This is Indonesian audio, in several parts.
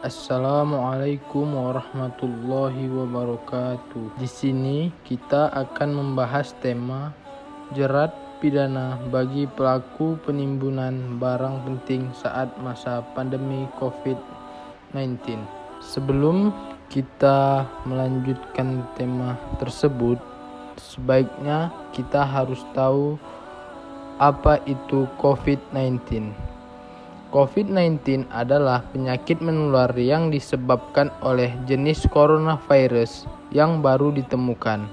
Assalamualaikum warahmatullahi wabarakatuh. Di sini kita akan membahas tema jerat pidana bagi pelaku penimbunan barang penting saat masa pandemi COVID-19. Sebelum kita melanjutkan tema tersebut, sebaiknya kita harus tahu apa itu COVID-19. COVID-19 adalah penyakit menular yang disebabkan oleh jenis coronavirus yang baru ditemukan.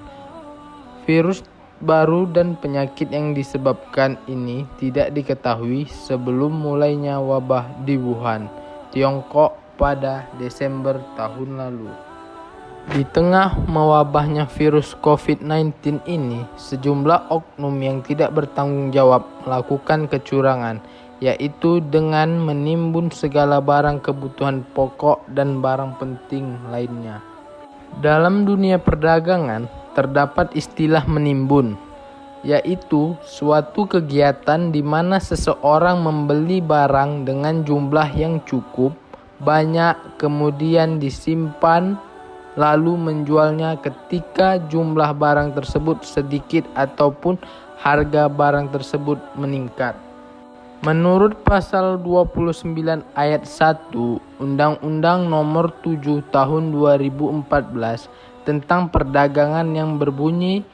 Virus baru dan penyakit yang disebabkan ini tidak diketahui sebelum mulainya wabah di Wuhan, Tiongkok pada Desember tahun lalu. Di tengah mewabahnya virus COVID-19 ini, sejumlah oknum yang tidak bertanggung jawab melakukan kecurangan, yaitu dengan menimbun segala barang kebutuhan pokok dan barang penting lainnya. Dalam dunia perdagangan, terdapat istilah menimbun, yaitu suatu kegiatan di mana seseorang membeli barang dengan jumlah yang cukup banyak, kemudian disimpan, lalu menjualnya ketika jumlah barang tersebut sedikit ataupun harga barang tersebut meningkat. Menurut pasal 29 ayat 1 Undang-Undang Nomor 7 Tahun 2014 tentang perdagangan yang berbunyi,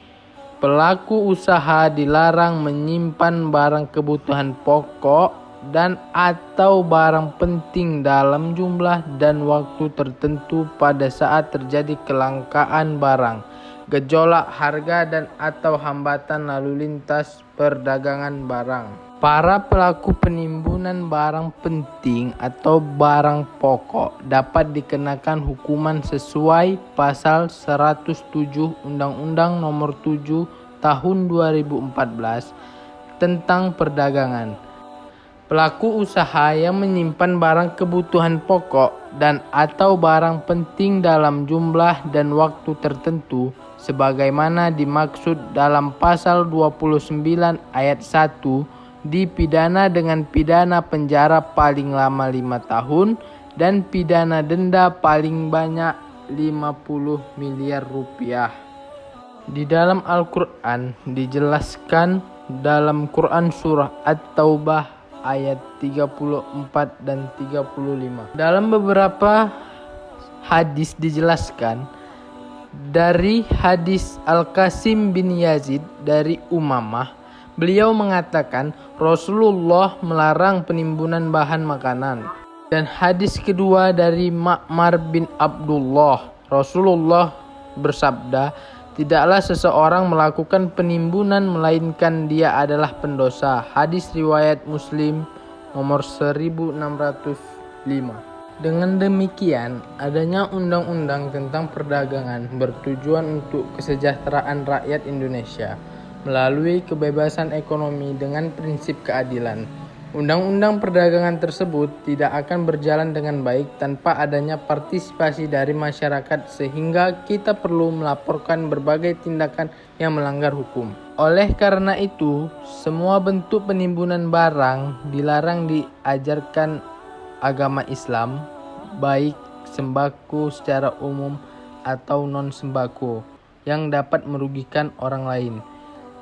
pelaku usaha dilarang menyimpan barang kebutuhan pokok dan atau barang penting dalam jumlah dan waktu tertentu pada saat terjadi kelangkaan barang, gejolak harga dan atau hambatan lalu lintas perdagangan barang. Para pelaku penimbunan barang penting atau barang pokok dapat dikenakan hukuman sesuai pasal 107 Undang-Undang Nomor 7 Tahun 2014 tentang perdagangan. Pelaku usaha yang menyimpan barang kebutuhan pokok dan atau barang penting dalam jumlah dan waktu tertentu sebagaimana dimaksud dalam pasal 29 ayat 1 dipidana dengan pidana penjara paling lama 5 tahun dan pidana denda paling banyak 50 miliar rupiah. Di dalam Al-Quran dijelaskan dalam Quran Surah At-Taubah ayat 34 dan 35. Dalam beberapa hadis dijelaskan dari hadis Al-Qasim bin Yazid dari Umamah, beliau mengatakan Rasulullah melarang penimbunan bahan makanan. Dan hadis kedua dari Ma'mar bin Abdullah, Rasulullah bersabda, tidaklah seseorang melakukan penimbunan melainkan dia adalah pendosa. Hadis riwayat Muslim nomor 1605. Dengan demikian, adanya undang-undang tentang perdagangan bertujuan untuk kesejahteraan rakyat Indonesia melalui kebebasan ekonomi dengan prinsip keadilan. Undang-undang perdagangan tersebut tidak akan berjalan dengan baik tanpa adanya partisipasi dari masyarakat, sehingga kita perlu melaporkan berbagai tindakan yang melanggar hukum. Oleh karena itu, semua bentuk penimbunan barang dilarang diajarkan agama Islam, baik sembako secara umum atau non-sembako yang dapat merugikan orang lain.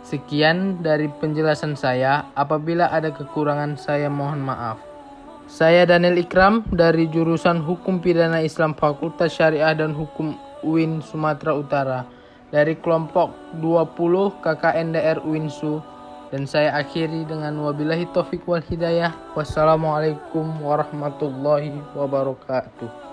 Sekian dari penjelasan saya. Apabila ada kekurangan, saya mohon maaf. Saya Daniel Ikram dari jurusan Hukum Pidana Islam Fakultas Syariah dan Hukum UIN Sumatera Utara dari kelompok 20 KKNDR UINSU, dan saya akhiri dengan wabillahi taufik wal hidayah. Wassalamualaikum warahmatullahi wabarakatuh.